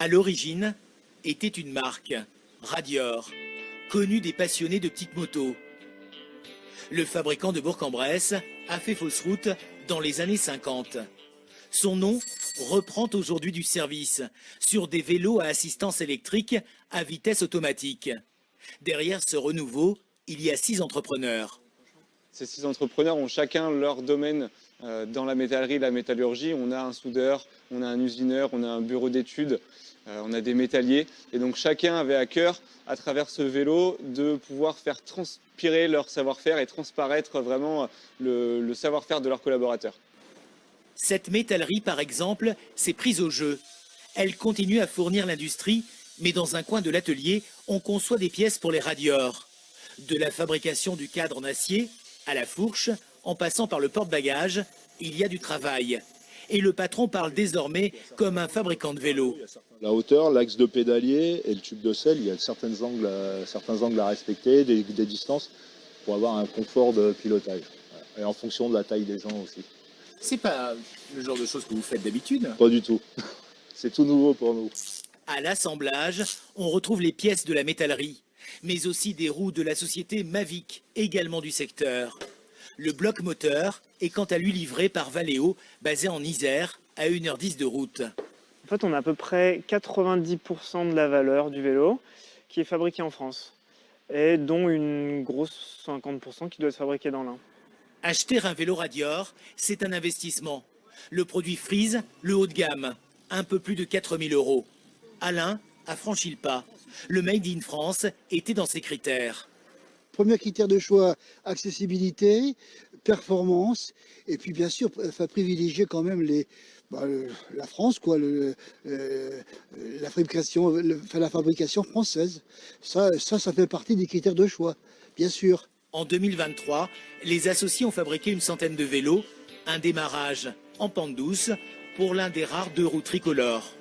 À l'origine, était une marque, Radior, connue des passionnés de petites motos. Le fabricant de Bourg-en-Bresse a fait fausse route dans les années 50. Son nom reprend aujourd'hui du service sur des vélos à assistance électrique à vitesse automatique. Derrière ce renouveau, il y a 6 entrepreneurs. Ces 6 entrepreneurs ont chacun leur domaine dans la métallerie, la métallurgie. On a un soudeur, on a un usineur, on a un bureau d'études, on a des métalliers. Et donc chacun avait à cœur, à travers ce vélo, de pouvoir faire transpirer leur savoir-faire et transparaître vraiment le savoir-faire de leurs collaborateurs. Cette métallerie, par exemple, s'est prise au jeu. Elle continue à fournir l'industrie, mais dans un coin de l'atelier, on conçoit des pièces pour les Radior. De la fabrication du cadre en acier à la fourche, en passant par le porte-bagages, il y a du travail. Et le patron parle désormais comme un fabricant de vélos. La hauteur, l'axe de pédalier et le tube de selle, il y a certains angles à respecter, des distances, pour avoir un confort de pilotage. Et en fonction de la taille des gens aussi. C'est pas le genre de choses que vous faites d'habitude? Pas du tout. C'est tout nouveau pour nous. À l'assemblage, on retrouve les pièces de la métallerie, mais aussi des roues de la société Mavic, également du secteur. Le bloc moteur est quant à lui livré par Valeo, basé en Isère, à 1h10 de route. En fait, on a à peu près 90% de la valeur du vélo qui est fabriquée en France, et dont une grosse 50% qui doit être fabriquée dans l'Ain. Acheter un vélo Radior, c'est un investissement. Le produit frise, le haut de gamme, un peu plus de 4 000 €. Alain a franchi le pas. Le Made in France était dans ses critères. Premier critère de choix, accessibilité, performance, et puis bien sûr, privilégier quand même la France, quoi, la fabrication française. Ça fait partie des critères de choix, bien sûr. En 2023, les associés ont fabriqué une centaine de vélos, un démarrage en pente douce pour l'un des rares 2 roues tricolores.